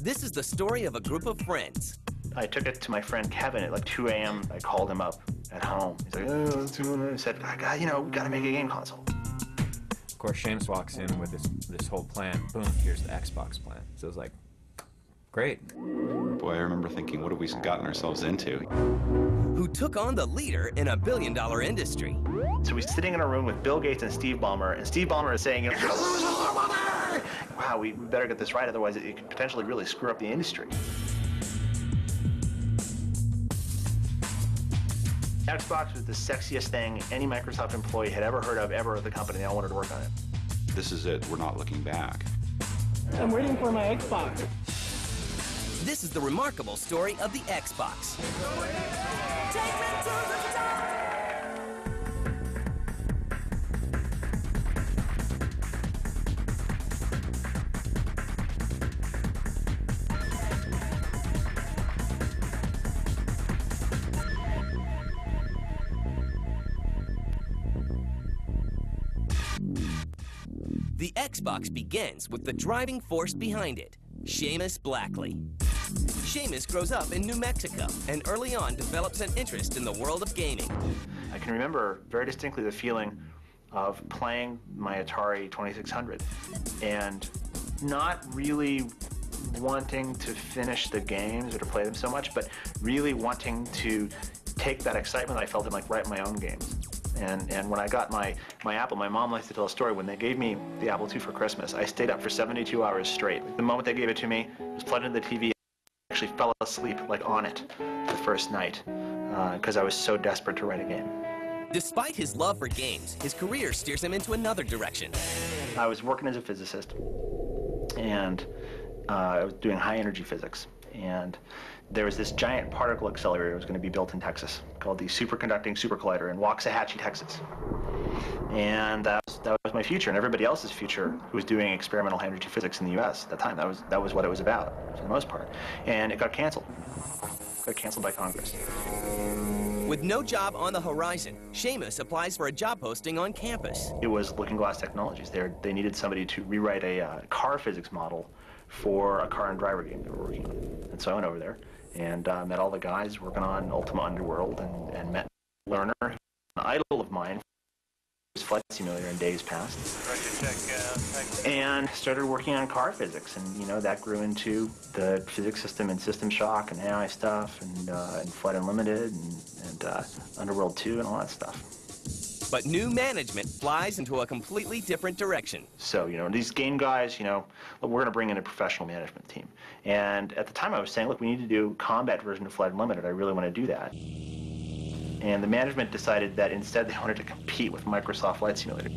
This is the story of a group of friends. I took it to my friend Kevin at like 2 a.m. I called him up at home. He's like, oh, let's do it. I said, we gotta make a game console. Of course, Seamus walks in with this whole plan. Boom, here's the Xbox plan. So it's like, great. Boy, I remember thinking, what have we gotten ourselves into? Who took on the leader in a billion-dollar industry. So we're sitting in a room with Bill Gates and Steve Ballmer, and Steve Ballmer is saying, you're gonna lose all our money! Wow, we better get this right, otherwise it could potentially really screw up the industry. Xbox was the sexiest thing any Microsoft employee had ever heard of ever at the company. They all wanted to work on it. This is it. We're not looking back. I'm waiting for my Xbox. This is the remarkable story of the Xbox. The Xbox begins with the driving force behind it, Seamus Blackley. Seamus grows up in New Mexico and early on develops an interest in the world of gaming. I can remember very distinctly the feeling of playing my Atari 2600 and not really wanting to finish the games or to play them so much, but really wanting to take that excitement I felt and like write my own games. And when I got my Apple, my mom likes to tell a story. When they gave me the Apple II for Christmas, I stayed up for 72 hours straight. The moment they gave it to me, it was plugged into the TV. I actually fell asleep like on it the first night because I was so desperate to write a game. Despite his love for games, his career steers him into another direction. I was working as a physicist, and I was doing high-energy physics. And there was this giant particle accelerator that was going to be built in Texas called the Superconducting Supercollider in Waxahachie, Texas. And that was my future, and everybody else's future who was doing experimental high-energy physics in the U.S. at that time. That was what it was about, for the most part. And it got canceled. It got canceled by Congress. With no job on the horizon, Seamus applies for a job posting on campus. It was Looking Glass Technologies. They needed somebody to rewrite a car physics model for a car and driver game they were working on. And so I went over there and met all the guys working on Ultima Underworld and met Lerner, an idol of mine, was Flight Simulator in days past. And started working on car physics, and that grew into the physics system and System Shock and AI stuff and Flight Unlimited and Underworld 2 and all that stuff. But new management flies into a completely different direction. So, these game guys, we're going to bring in a professional management team. And at the time I was saying, look, we need to do a combat version of Flight Unlimited. I really want to do that. And the management decided that instead they wanted to compete with Microsoft Flight Simulator.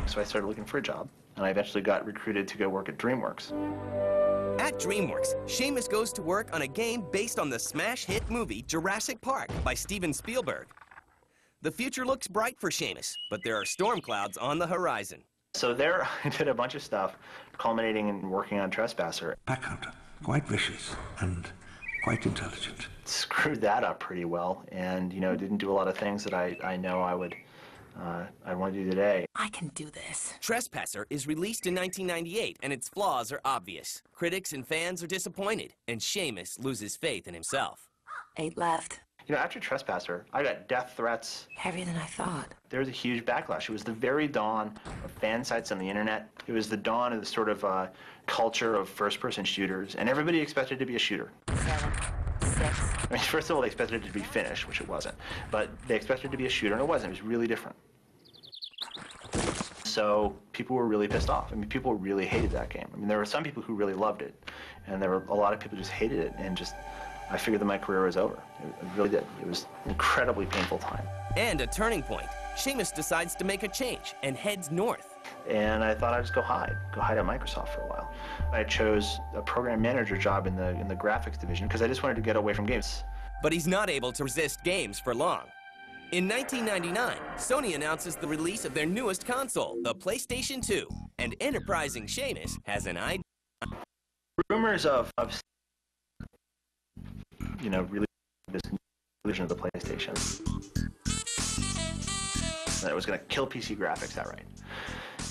So I started looking for a job, and I eventually got recruited to go work at DreamWorks. At DreamWorks, Seamus goes to work on a game based on the smash hit movie Jurassic Park by Steven Spielberg. The future looks bright for Seamus, but there are storm clouds on the horizon. So there I did a bunch of stuff, culminating in working on Trespasser. Backhunter, quite vicious and quite intelligent. Screwed that up pretty well, and didn't do a lot of things that I know I want to do today. I can do this. Trespasser is released in 1998, and its flaws are obvious. Critics and fans are disappointed, and Seamus loses faith in himself. 8 left. After Trespasser, I got death threats. Heavier than I thought. There was a huge backlash. It was the very dawn of fan sites on the internet. It was the dawn of the sort of culture of first-person shooters, and everybody expected to be a shooter. 7, 6. First of all, they expected it to be finished, which it wasn't. But they expected it to be a shooter, and it wasn't. It was really different. So people were really pissed off. People really hated that game. There were some people who really loved it, and there were a lot of people who just hated it, and I figured that my career was over. It really did. It was an incredibly painful time. And a turning point. Seamus decides to make a change and heads north. And I thought I'd just go hide at Microsoft for a while. I chose a program manager job in the graphics division because I just wanted to get away from games. But he's not able to resist games for long. In 1999, Sony announces the release of their newest console, the PlayStation 2, and enterprising Seamus has an idea. Rumors of really this version of the PlayStation that it was going to kill PC graphics outright.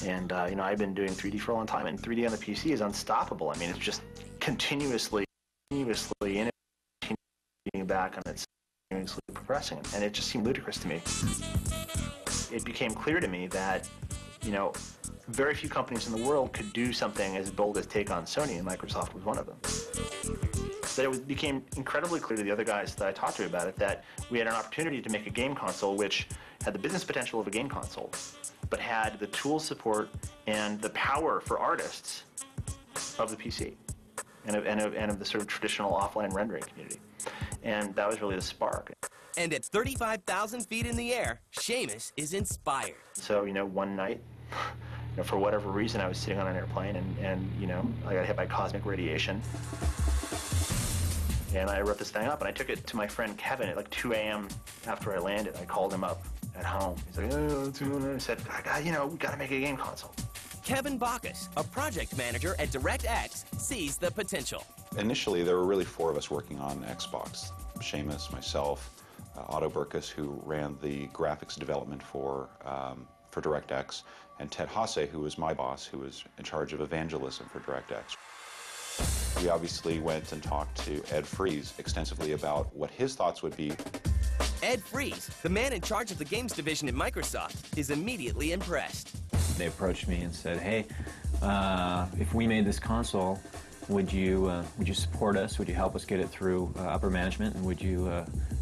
And, you know, I've been doing 3D for a long time, and 3D on the PC is unstoppable. I mean, it's just continuously innovating back on its continuously progressing, and it just seemed ludicrous to me. It became clear to me that, you know, very few companies in the world could do something as bold as take on Sony, and Microsoft was one of them. That it became incredibly clear to the other guys that I talked to about it that we had an opportunity to make a game console which had the business potential of a game console, but had the tool support and the power for artists of the PC and of the sort of traditional offline rendering community. And that was really the spark. And at 35,000 feet in the air, Seamus is inspired. So, you know, one night, you know, for whatever reason, I was sitting on an airplane and you know, I got hit by cosmic radiation. And I wrote this thing up, and I took it to my friend Kevin at like 2 a.m. after I landed. I called him up at home. He's like, oh, I said, you know, we got to make a game console. Kevin Bacchus, a project manager at DirectX, sees the potential. Initially, there were really 4 of us working on Xbox. Seamus, myself, Otto Burkus, who ran the graphics development for DirectX, and Ted Hasse, who was my boss, who was in charge of evangelism for DirectX. We obviously went and talked to Ed Fries extensively about what his thoughts would be. Ed Fries, the man in charge of the games division at Microsoft, is immediately impressed. They approached me and said, hey, if we made this console, would you support us? Would you help us get it through upper management? And would you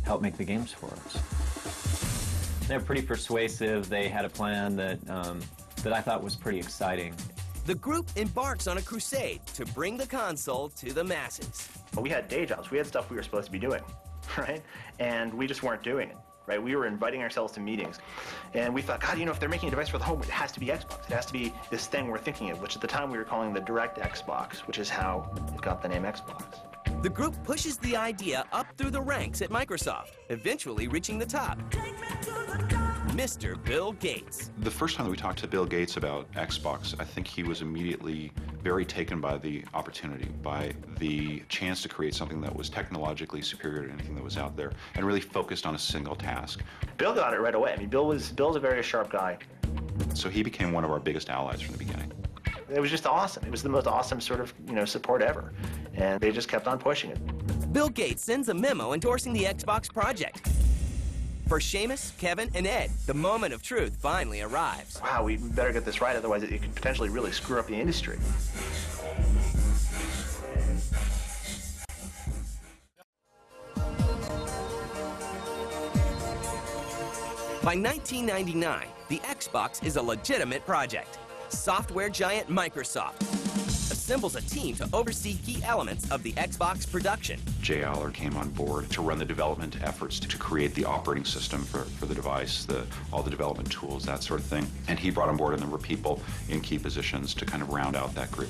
help make the games for us? They're pretty persuasive. They had a plan that I thought was pretty exciting. The group embarks on a crusade to bring the console to the masses. We had day jobs. We had stuff we were supposed to be doing, right? And we just weren't doing it, right? We were inviting ourselves to meetings. And we thought, God, you know, if they're making a device for the home, it has to be Xbox. It has to be this thing we're thinking of, which at the time we were calling the Direct Xbox, which is how it got the name Xbox. The group pushes the idea up through the ranks at Microsoft, eventually reaching the top. Mr. Bill Gates. The first time that we talked to Bill Gates about Xbox, I think he was immediately very taken by the opportunity, by the chance to create something that was technologically superior to anything that was out there, and really focused on a single task. Bill got it right away. I mean, Bill's a very sharp guy. So he became one of our biggest allies from the beginning. It was just awesome. It was the most awesome sort of, you know, support ever. And they just kept on pushing it. Bill Gates sends a memo endorsing the Xbox project. For Seamus, Kevin, and Ed, the moment of truth finally arrives. Wow, we better get this right, otherwise it could potentially really screw up the industry. By 1999, the Xbox is a legitimate project. Software giant Microsoft assembles a team to oversee key elements of the Xbox production. Jay Aller came on board to run the development efforts to create the operating system for the device, all the development tools, that sort of thing. And he brought on board a number of people in key positions to kind of round out that group.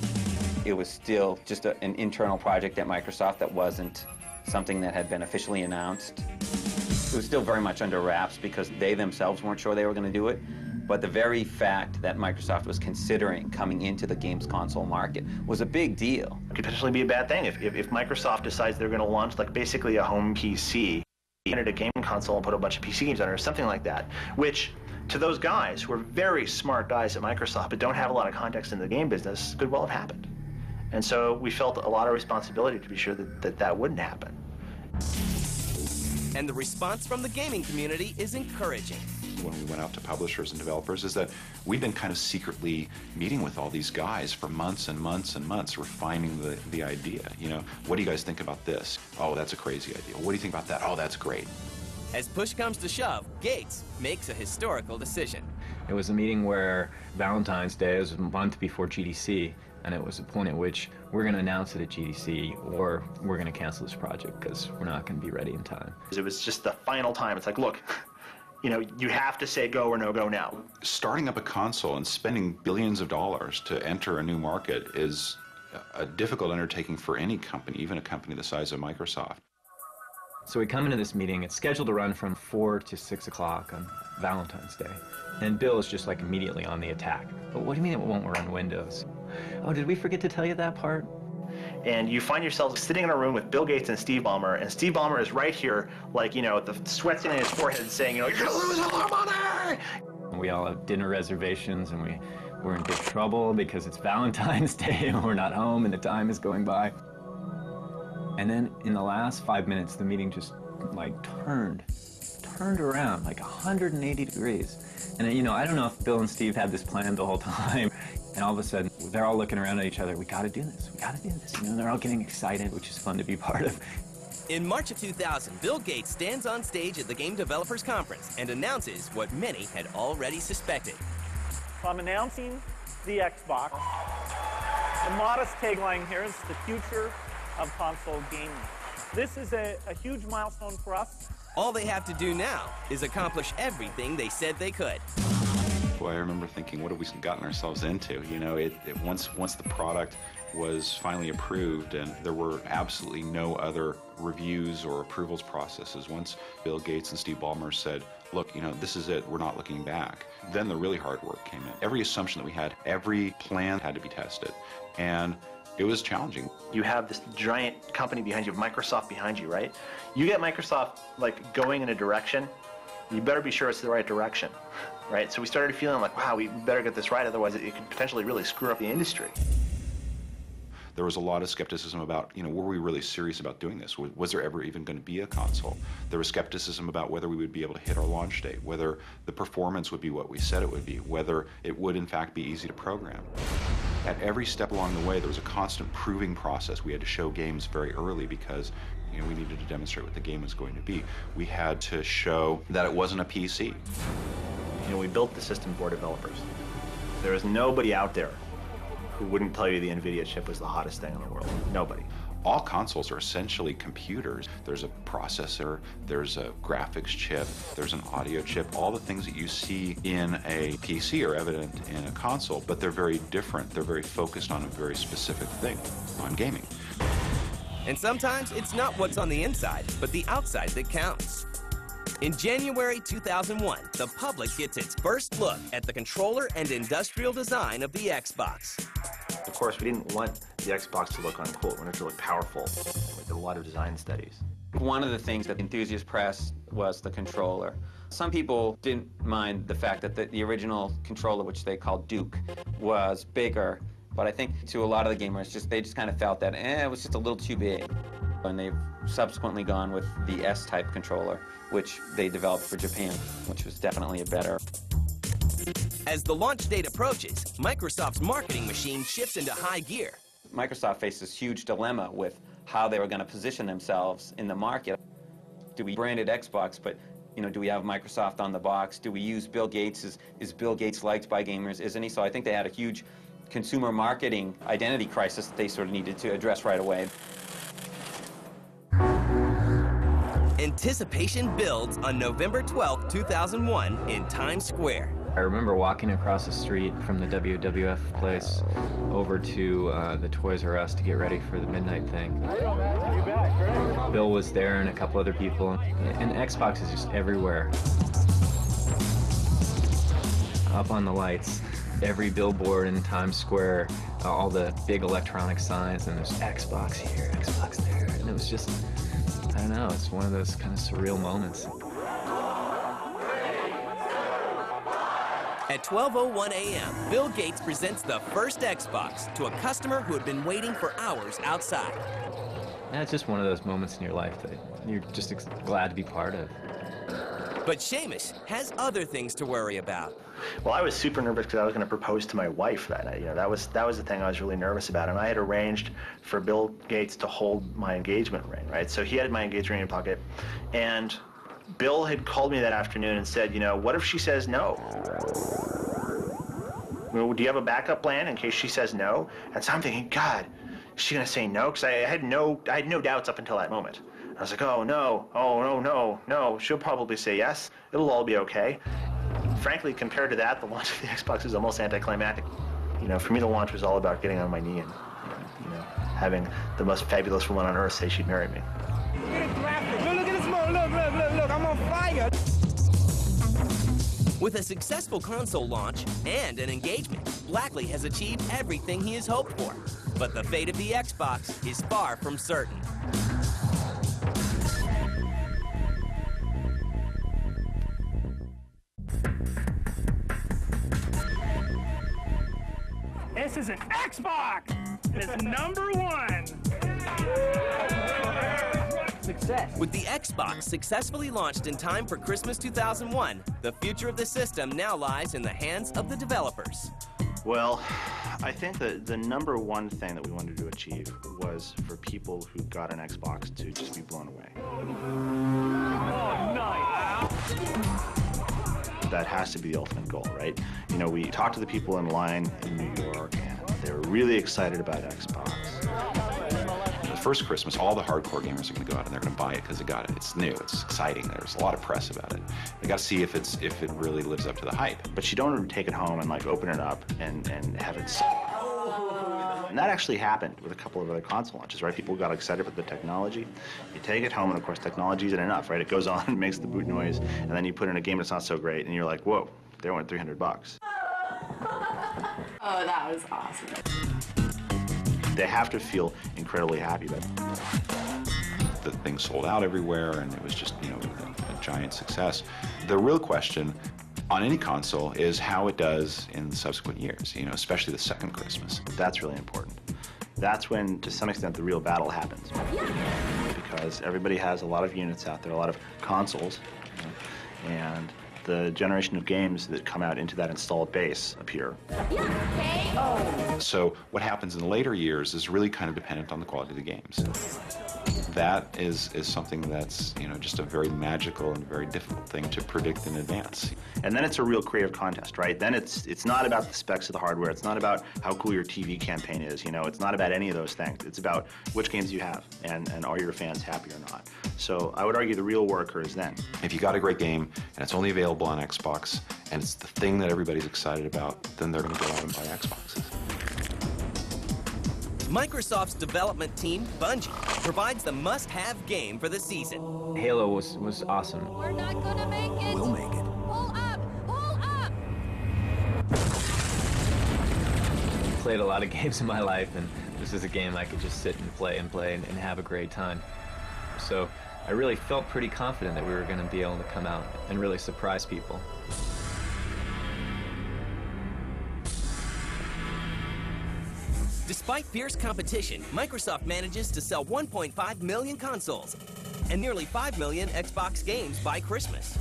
It was still just an internal project at Microsoft that wasn't something that had been officially announced. It was still very much under wraps because they themselves weren't sure they were going to do it. But the very fact that Microsoft was considering coming into the games console market was a big deal. It could potentially be a bad thing if Microsoft decides they're going to launch like basically a home PC, enter a game console and put a bunch of PC games on it or something like that, which to those guys who are very smart guys at Microsoft but don't have a lot of context in the game business could well have happened. And so we felt a lot of responsibility to be sure that wouldn't happen. And the response from the gaming community is encouraging. When we went out to publishers and developers is that we've been kind of secretly meeting with all these guys for months and months and months, refining the idea. You know, what do you guys think about this? Oh, that's a crazy idea. What do you think about that? Oh, that's great. As push comes to shove, Gates makes a historical decision. It was a meeting where Valentine's Day was a month before GDC, and it was a point at which we're going to announce it at GDC or we're going to cancel this project because we're not going to be ready in time. It was just the final time. It's like, look, you know, you have to say go or no go now. Starting up a console and spending billions of dollars to enter a new market is a difficult undertaking for any company, even a company the size of Microsoft. So we come into this meeting. It's scheduled to run from 4 to 6 o'clock on Valentine's Day. And Bill is just like immediately on the attack. But what do you mean it won't run Windows? Oh, did we forget to tell you that part? And you find yourself sitting in a room with Bill Gates and Steve Ballmer, and Steve Ballmer is right here, like, you know, the sweat's in his forehead saying, you know, you're gonna lose all our money! And we all have dinner reservations, and we we're in big trouble because it's Valentine's Day and we're not home and the time is going by. And then in the last 5 minutes, the meeting just like turned around like 180 degrees. And you know, I don't know if Bill and Steve had this planned the whole time. And all of a sudden, they're all looking around at each other. We gotta do this, we gotta do this. You know, they're all getting excited, which is fun to be part of. In March of 2000, Bill Gates stands on stage at the Game Developers Conference and announces what many had already suspected. So I'm announcing the Xbox. The modest tagline here is the future of console gaming. This is a huge milestone for us. All they have to do now is accomplish everything they said they could. Boy, I remember thinking, what have we gotten ourselves into? You know, once the product was finally approved and there were absolutely no other reviews or approvals processes. Once Bill Gates and Steve Ballmer said, look, you know, this is it, we're not looking back, then the really hard work came in. Every assumption that we had, every plan had to be tested. And it was challenging. You have this giant company behind you, Microsoft behind you, right? You get Microsoft like going in a direction, you better be sure it's the right direction, right? So we started feeling like, wow, we better get this right, otherwise it could potentially really screw up the industry. There was a lot of skepticism about, you know, were we really serious about doing this? Was there ever even going to be a console? There was skepticism about whether we would be able to hit our launch date, whether the performance would be what we said it would be, whether it would in fact be easy to program. At every step along the way, there was a constant proving process. We had to show games very early because, you know, we needed to demonstrate what the game was going to be. We had to show that it wasn't a PC. You know, we built the system for developers. There is nobody out there who wouldn't tell you the NVIDIA chip was the hottest thing in the world. Nobody. All consoles are essentially computers. There's a processor, there's a graphics chip, there's an audio chip. All the things that you see in a PC are evident in a console, but they're very different. They're very focused on a very specific thing, on gaming. And sometimes it's not what's on the inside, but the outside that counts. In January 2001, the public gets its first look at the controller and industrial design of the Xbox. Of course, we didn't want the Xbox to look uncool. We wanted it to look powerful. We did a lot of design studies. One of the things that enthusiasts pressed was the controller. Some people didn't mind the fact that the original controller, which they called Duke, was bigger. But I think to a lot of the gamers, they just kind of felt that it was just a little too big. And they've subsequently gone with the S-type controller, which they developed for Japan, which was definitely a better. As the launch date approaches, Microsoft's marketing machine shifts into high gear. Microsoft faced this huge dilemma with how they were going to position themselves in the market. Do we brand it Xbox, but do we have Microsoft on the box? Do we use Bill Gates? Is Bill Gates liked by gamers? Isn't he? So I think they had a huge consumer marketing identity crisis that they sort of needed to address right away. Anticipation builds on November 12, 2001 in Times Square. I remember walking across the street from the WWF place over to the Toys R Us to get ready for the midnight thing. Bill was there and a couple other people, and Xbox is just everywhere. Up on the lights, every billboard in Times Square, all the big electronic signs, and there's Xbox here, Xbox there, and it was just, I don't know, it's one of those kind of surreal moments. At 12:01 a.m., Bill Gates presents the first Xbox to a customer who had been waiting for hours outside. And it's just one of those moments in your life that you're just glad to be part of. But Seamus has other things to worry about. Well, I was super nervous because I was going to propose to my wife that night. That was the thing I was really nervous about. And I had arranged for Bill Gates to hold my engagement ring, right? So he had my engagement ring in his pocket. And Bill had called me that afternoon and said, what if she says no? Do you have a backup plan in case she says no? And so I'm thinking, God, is she going to say no? Because I had no doubts up until that moment. I was like, oh, no. She'll probably say yes. It'll all be okay. Frankly, compared to that, the launch of the Xbox is almost anticlimactic. For me, the launch was all about getting on my knee and, having the most fabulous woman on earth say she'd marry me. Look at this moment. Look, I'm on fire. With a successful console launch and an engagement, Blackley has achieved everything he has hoped for. But the fate of the Xbox is far from certain. This is an Xbox! It is #1! Success. With the Xbox successfully launched in time for Christmas 2001, the future of the system now lies in the hands of the developers. Well, I think that the #1 thing that we wanted to achieve was for people who got an Xbox to just be blown away. Oh, nice! That has to be the ultimate goal, right? You know, we talked to the people in line in New York, and they were really excited about Xbox. The first Christmas, all the hardcore gamers are going to go out and they're going to buy it because they got it. It's new, it's exciting. There's a lot of press about it. They got to see if it really lives up to the hype. But you don't take it home and like open it up and have it. And that actually happened with a couple of other console launches, right? People got excited with the technology. You take it home, and of course, technology isn't enough, right? It goes on and makes the boot noise, and then you put in a game that's not so great, and you're like, whoa, they went $300. Oh, that was awesome. They have to feel incredibly happy about it. The thing sold out everywhere, and it was just, you know, a giant success. The real question on any console is how it does in the subsequent years, you know, especially the second Christmas. That's really important. That's when, to some extent, the real battle happens. Because everybody has a lot of units out there, a lot of consoles, you know, and the generation of games that come out into that installed base appear. So what happens in the later years is really kind of dependent on the quality of the games. That is something that's, you know, just a very magical and very difficult thing to predict in advance. And then it's a real creative contest, right? Then it's not about the specs of the hardware. It's not about how cool your TV campaign is, you know. It's not about any of those things. It's about which games you have and are your fans happy or not. So I would argue the real worker is then. If you got a great game and it's only available on Xbox and it's the thing that everybody's excited about, then they're going to go out and buy Xboxes. Microsoft's development team, Bungie, provides the must-have game for the season. Halo was awesome. We're not gonna make it. We'll make it. Pull up! Pull up! Played a lot of games in my life, and this is a game I could just sit and play and have a great time. So I really felt pretty confident that we were going to be able to come out and really surprise people. Despite fierce competition, Microsoft manages to sell 1.5 million consoles and nearly 5 million Xbox games by Christmas.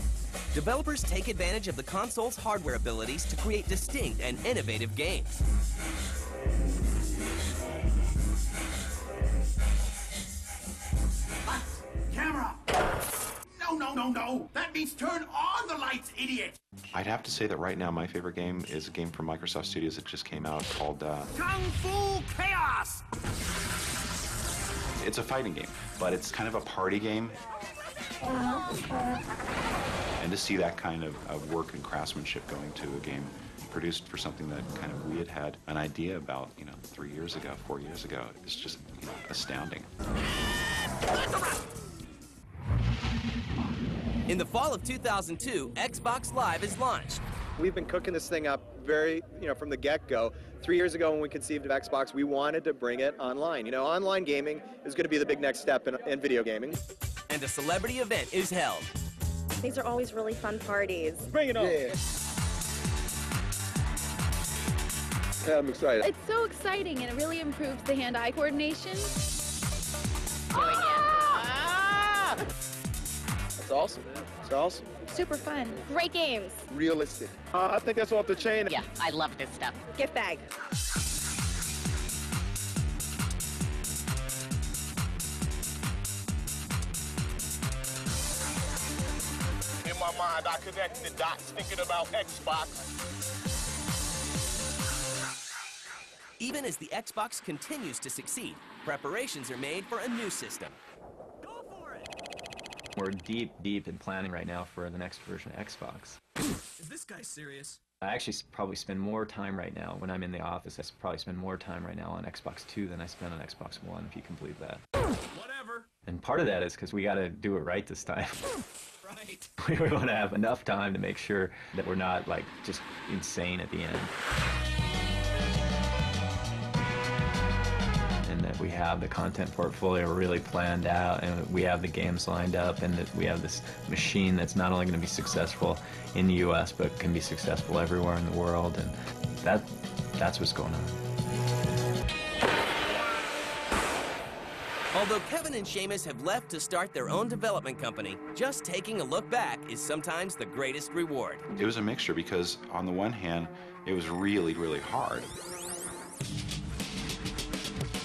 Developers take advantage of the console's hardware abilities to create distinct and innovative games. Camera! No! That means turn on the lights, idiot! I'd have to say that right now my favorite game is a game from Microsoft Studios that just came out called Kung Fu Chaos! It's a fighting game, but it's kind of a party game. And to see that kind of work and craftsmanship going to a game produced for something that kind of we had an idea about, you know, 4 years ago, it's just, you know, astounding. In the fall of 2002, Xbox Live is launched. We've been cooking this thing up from the get-go. 3 years ago when we conceived of Xbox, we wanted to bring it online. You know, online gaming is going to be the big next step in video gaming. And a celebrity event is held. These are always really fun parties. Bring it on! Yeah. I'm excited. It's so exciting and it really improves the hand-eye coordination. That's awesome. It's awesome. Super fun. Great games. Realistic. I think that's off the chain. Yeah, I love this stuff. Gift bag. In my mind, I connect the dots thinking about Xbox. Even as the Xbox continues to succeed, preparations are made for a new system. Go for it! We're deep in planning right now for the next version of Xbox. Is this guy serious? I actually probably spend more time right now when I'm in the office. I probably spend more time right now on Xbox 2 than I spend on Xbox One, if you can believe that. Whatever. And part of that is because we got to do it right this time. Right. We want to have enough time to make sure that we're not like just insane at the end. And that we have the content portfolio really planned out, and we have the games lined up, and that we have this machine that's not only going to be successful in the US, but can be successful everywhere in the world, and that's what's going on. Although Kevin and Seamus have left to start their own development company, just taking a look back is sometimes the greatest reward. It was a mixture because on the one hand, it was really, really hard.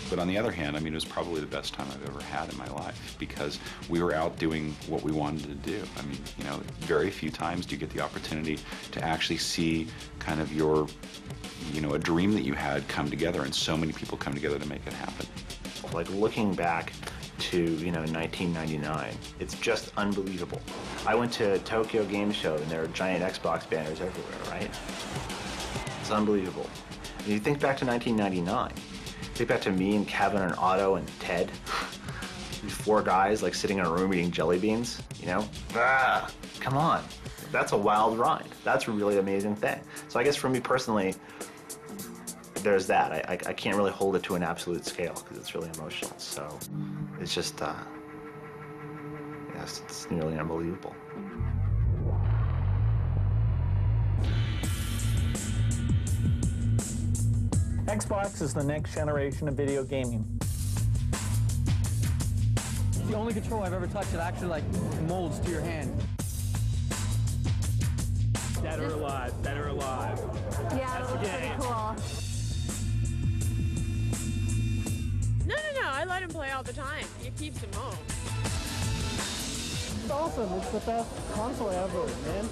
But on the other hand, I mean, it was probably the best time I've ever had in my life because we were out doing what we wanted to do. I mean, you know, very few times do you get the opportunity to actually see kind of your, you know, a dream that you had come together, and so many people come together to make it happen. Like looking back to, you know, 1999, it's just unbelievable. I went to Tokyo Game Show and there are giant Xbox banners everywhere, right? It's unbelievable. And you think back to 1999, think back to me and Kevin and Otto and Ted, these four guys like sitting in a room eating jelly beans, you know? Ah, come on, that's a wild ride. That's a really amazing thing. So I guess for me personally, there's that. I can't really hold it to an absolute scale because it's really emotional. So it's just, yes, it's nearly unbelievable. Xbox is the next generation of video gaming. It's the only controller I've ever touched that actually like molds to your hand. Dead or alive, dead or alive. Yeah, That's that looks the pretty game. cool. No, I let him play all the time. It keeps him home. It's awesome. It's the best console ever, man.